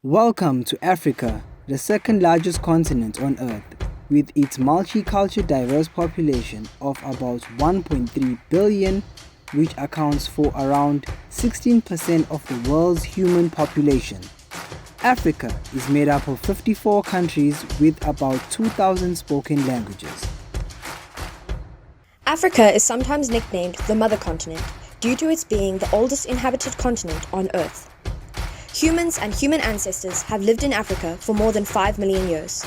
Welcome to Africa, the second largest continent on Earth, with its multicultural diverse population of about 1.3 billion, which accounts for around 16% of the world's human population. Africa is made up of 54 countries with about 2,000 spoken languages. Africa is sometimes nicknamed the Mother Continent due to its being the oldest inhabited continent on Earth. Humans and human ancestors have lived in Africa for more than 5 million years.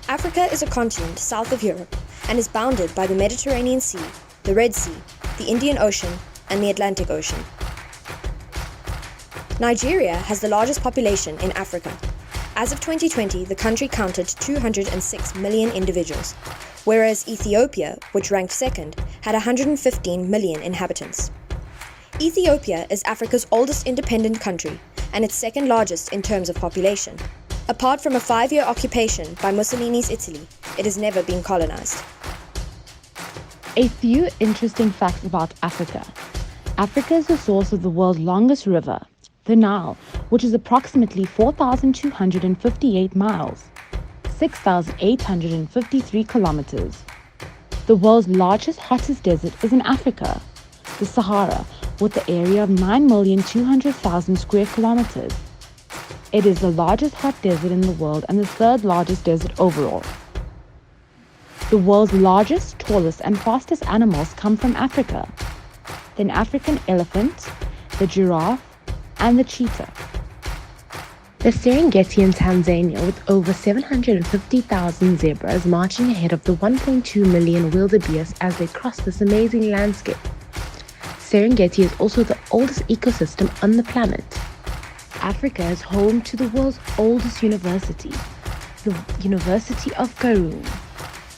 Africa is a continent south of Europe and is bounded by the Mediterranean Sea, the Red Sea, the Indian Ocean, and the Atlantic Ocean. Nigeria has the largest population in Africa. As of 2020, the country counted 206 million individuals, whereas Ethiopia, which ranked second, had 115 million inhabitants. Ethiopia is Africa's oldest independent country and its second largest in terms of population. Apart from a 5-year occupation by Mussolini's Italy, it has never been colonized. A few interesting facts about Africa. Africa is the source of the world's longest river, the Nile, which is approximately 4,258 miles, 6,853 kilometers. The world's largest, hottest desert is in Africa, the Sahara, with an area of 9,200,000 square kilometers. It is the largest hot desert in the world and the third largest desert overall. The world's largest, tallest, and fastest animals come from Africa: the African elephant, the giraffe, and the cheetah. The Serengeti in Tanzania, with over 750,000 zebras marching ahead of the 1.2 million wildebeest as they cross this amazing landscape. Serengeti is also the oldest ecosystem on the planet. Africa is home to the world's oldest university, the University of Khartoum,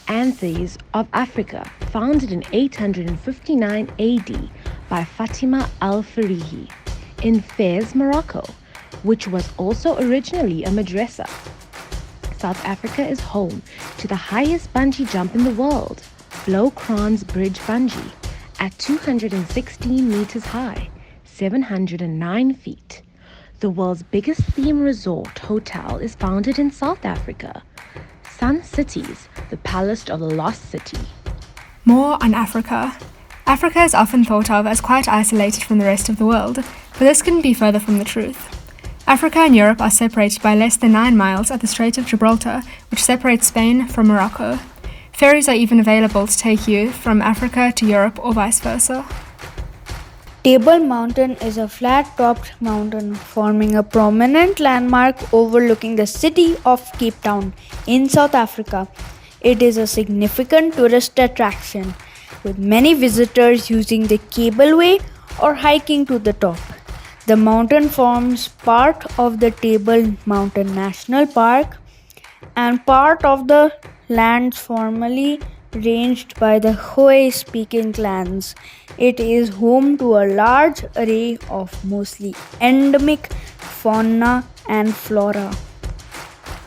Anthes of Africa, founded in 859 AD by Fatima al-Farihi in Fez, Morocco, which was also originally a madrasa. South Africa is home to the highest bungee jump in the world, Low-Krans Bridge Bungee, at 216 meters high, 709 feet. The world's biggest theme resort hotel is founded in South Africa, Sun Cities, the Palace of the Lost City. More on Africa. Africa is often thought of as quite isolated from the rest of the world, but this couldn't be further from the truth. Africa and Europe are separated by less than 9 miles at the Strait of Gibraltar, which separates Spain from Morocco. Ferries are even available to take you from Africa to Europe or vice versa. Table Mountain is a flat-topped mountain forming a prominent landmark overlooking the city of Cape Town in South Africa. It is a significant tourist attraction, with many visitors using the cableway or hiking to the top. The mountain forms part of the Table Mountain National Park and part of the lands formerly ranged by the Khoi-speaking clans. It is home to a large array of mostly endemic fauna and flora.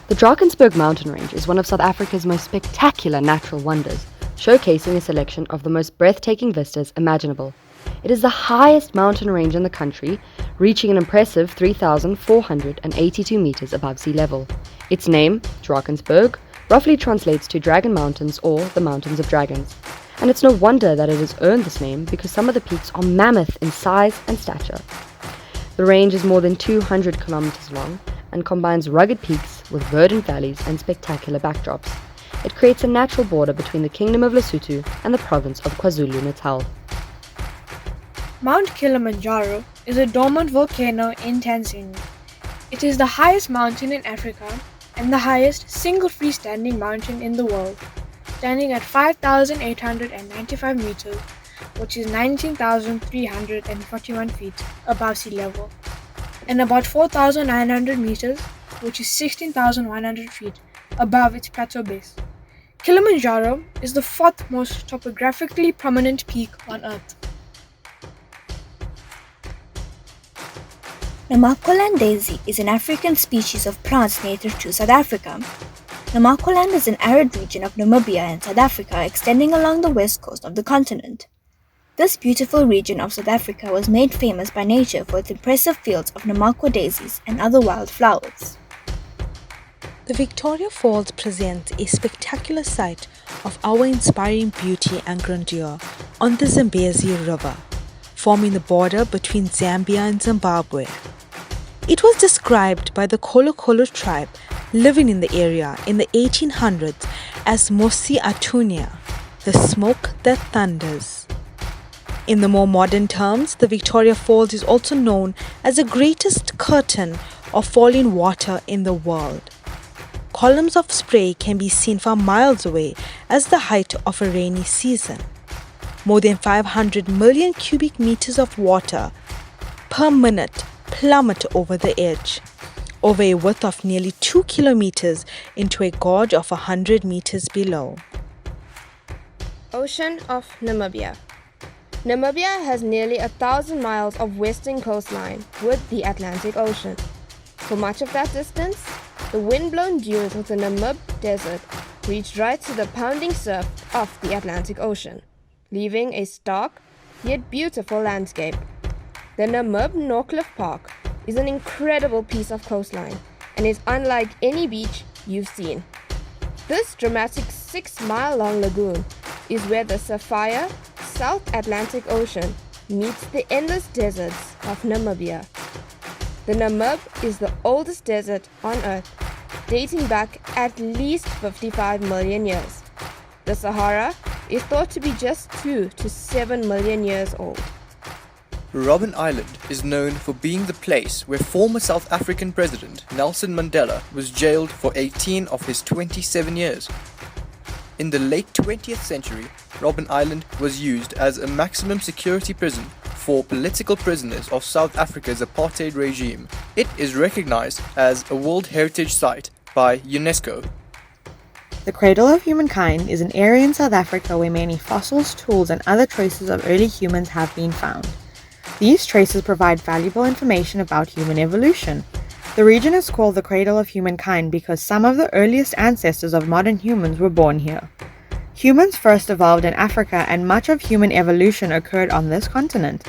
The Drakensberg mountain range is one of South Africa's most spectacular natural wonders, showcasing a selection of the most breathtaking vistas imaginable. It is the highest mountain range in the country, reaching an impressive 3,482 meters above sea level. Its name, Drakensberg, roughly translates to Dragon Mountains or the Mountains of Dragons. And it's no wonder that it has earned this name because some of the peaks are mammoth in size and stature. The range is more than 200 kilometers long and combines rugged peaks with verdant valleys and spectacular backdrops. It creates a natural border between the Kingdom of Lesotho and the province of KwaZulu-Natal. Mount Kilimanjaro is a dormant volcano in Tanzania. It is the highest mountain in Africa and the highest single freestanding mountain in the world, standing at 5,895 meters, which is 19,341 feet above sea level, and about 4,900 meters, which is 16,100 feet above its plateau base. Kilimanjaro is the fourth most topographically prominent peak on Earth. Namaqualand daisy is an African species of plants native to South Africa. Namaqualand is an arid region of Namibia and South Africa extending along the west coast of the continent. This beautiful region of South Africa was made famous by nature for its impressive fields of Namakwa daisies and other wildflowers. The Victoria Falls presents a spectacular sight of awe-inspiring beauty and grandeur on the Zambezi River, forming the border between Zambia and Zimbabwe. It was described by the Kolo tribe living in the area in the 1800s as Mosi Atunia, the smoke that thunders. In the more modern terms, the Victoria Falls is also known as the greatest curtain of falling water in the world. Columns of spray can be seen from miles away as the height of a rainy season. More than 500 million cubic meters of water per minute plummet over the edge, over a width of nearly 2 kilometers into a gorge of 100 meters below. Ocean of Namibia. Namibia has nearly 1,000 miles of western coastline with the Atlantic Ocean. For much of that distance, the wind-blown dunes of the Namib Desert reach right to the pounding surf of the Atlantic Ocean, leaving a stark yet beautiful landscape. The Namib Norcliffe Park is an incredible piece of coastline and is unlike any beach you've seen. This dramatic 6-mile-long lagoon is where the sapphire South Atlantic Ocean meets the endless deserts of Namibia. The Namib is the oldest desert on Earth, dating back at least 55 million years. The Sahara is thought to be just 2 to 7 million years old. Robben Island is known for being the place where former South African President Nelson Mandela was jailed for 18 of his 27 years. In the late 20th century, Robben Island was used as a maximum security prison for political prisoners of South Africa's apartheid regime. It is recognized as a World Heritage Site by UNESCO. The Cradle of Humankind is an area in South Africa where many fossils, tools, and other traces of early humans have been found. These traces provide valuable information about human evolution. The region is called the Cradle of Humankind because some of the earliest ancestors of modern humans were born here. Humans first evolved in Africa, and much of human evolution occurred on this continent.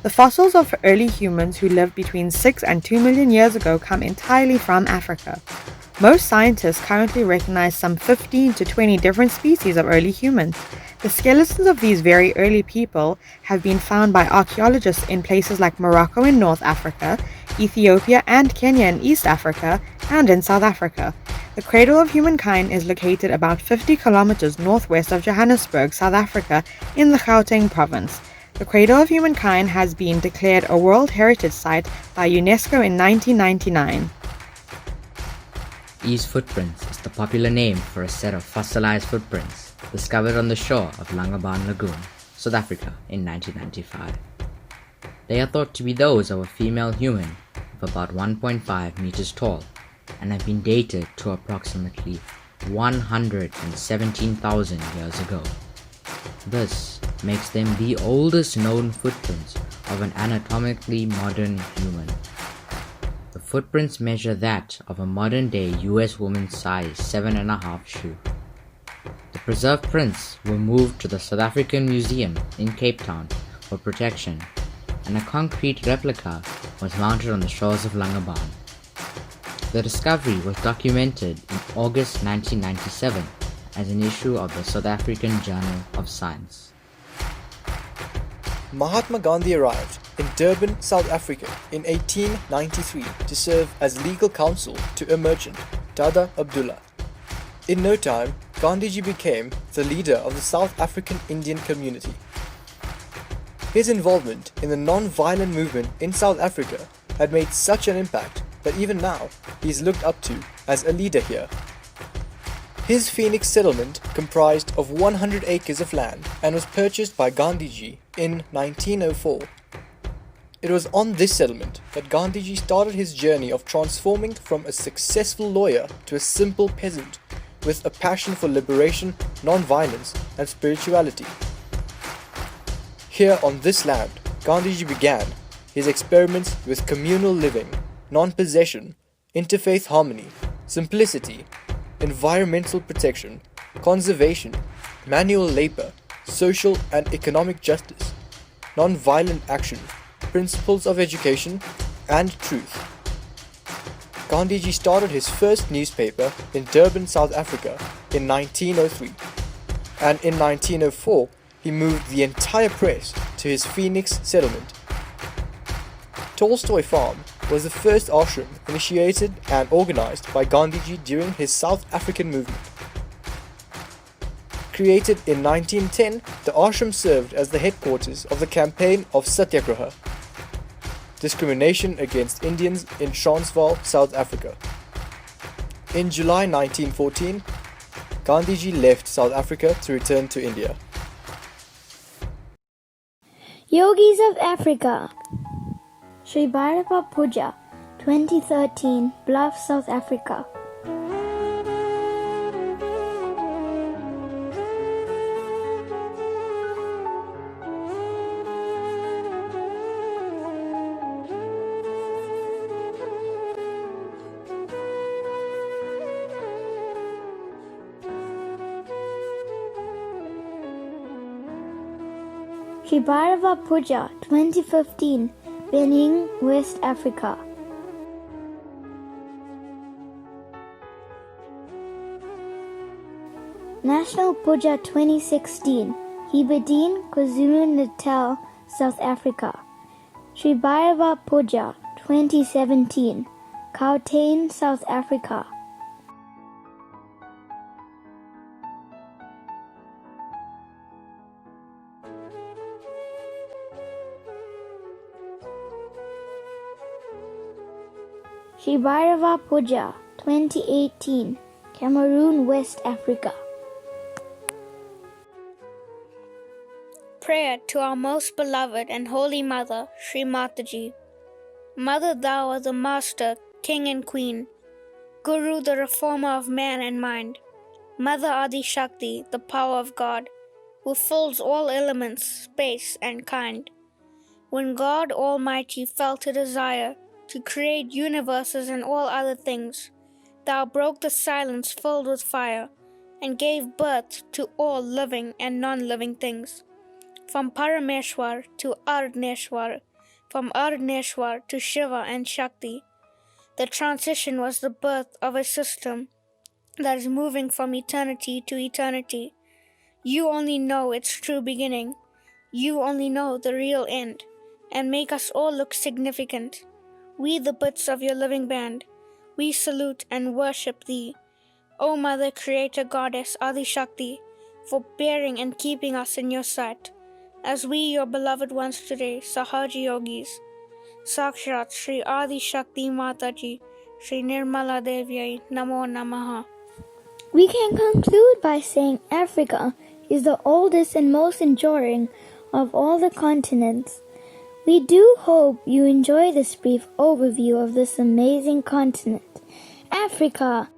The fossils of early humans who lived between 6 and 2 million years ago come entirely from Africa. Most scientists currently recognize some 15 to 20 different species of early humans. The skeletons of these very early people have been found by archaeologists in places like Morocco in North Africa, Ethiopia and Kenya in East Africa, and in South Africa. The Cradle of Humankind is located about 50 kilometers northwest of Johannesburg, South Africa, in the Gauteng province. The Cradle of Humankind has been declared a World Heritage Site by UNESCO in 1999. These footprints is the popular name for a set of fossilized footprints discovered on the shore of Langebaan Lagoon, South Africa in 1995. They are thought to be those of a female human of about 1.5 meters tall and have been dated to approximately 117,000 years ago. This makes them the oldest known footprints of an anatomically modern human. The footprints measure that of a modern-day US woman's size 7.5 shoe. The preserved prints were moved to the South African Museum in Cape Town for protection, and a concrete replica was mounted on the shores of Langebaan. The discovery was documented in August 1997 as an issue of the South African Journal of Science. Mahatma Gandhi arrived in Durban, South Africa in 1893 to serve as legal counsel to a merchant, Dada Abdullah. In no time, Gandhiji became the leader of the South African Indian community. His involvement in the non-violent movement in South Africa had made such an impact that even now he is looked up to as a leader here. His Phoenix settlement comprised of 100 acres of land and was purchased by Gandhiji in 1904. It was on this settlement that Gandhiji started his journey of transforming from a successful lawyer to a simple peasant with a passion for liberation, non-violence and spirituality. Here on this land, Gandhiji began his experiments with communal living, non-possession, interfaith harmony, simplicity, environmental protection, conservation, manual labor, social and economic justice, non-violent action, principles of education, and truth. Gandhiji started his first newspaper in Durban, South Africa in 1903, and in 1904 he moved the entire press to his Phoenix settlement. Tolstoy Farm was the first ashram initiated and organized by Gandhiji during his South African movement. Created in 1910, the ashram served as the headquarters of the campaign of Satyagraha, discrimination against Indians in Transvaal, South Africa. In July 1914, Gandhiji left South Africa to return to India. Yogis of Africa. Sri Bhairava Puja, 2013, Bluff, South Africa. Sri Bhairava Puja, 2015, Benin, West Africa. National Puja 2016, Hibedin, KwaZulu-Natal, South Africa. Sri Bhairava Puja 2017, Gauteng, South Africa. Sri Bhairava Puja 2018, Cameroon, West Africa. Prayer to our most beloved and holy mother, Sri Mataji. Mother, thou art the master, king and queen, Guru, the reformer of man and mind. Mother Adi Shakti, the power of God, who fills all elements, space and kind. When God Almighty felt a desire to create universes and all other things, thou broke the silence filled with fire and gave birth to all living and non-living things. From Parameshwar to Ardneshwar, from Ardneshwar to Shiva and Shakti. The transition was the birth of a system that is moving from eternity to eternity. You only know its true beginning. You only know the real end, and make us all look significant. We, the bits of your living band, we salute and worship thee, O Mother Creator Goddess Adi Shakti, for bearing and keeping us in your sight. As we, your beloved ones today, Sahaja Yogis, Sakshat Sri Adi Shakti Mataji, Sri Nirmala Devyai, Namo Namaha. We can conclude by saying Africa is the oldest and most enduring of all the continents. We do hope you enjoy this brief overview of this amazing continent. Africa,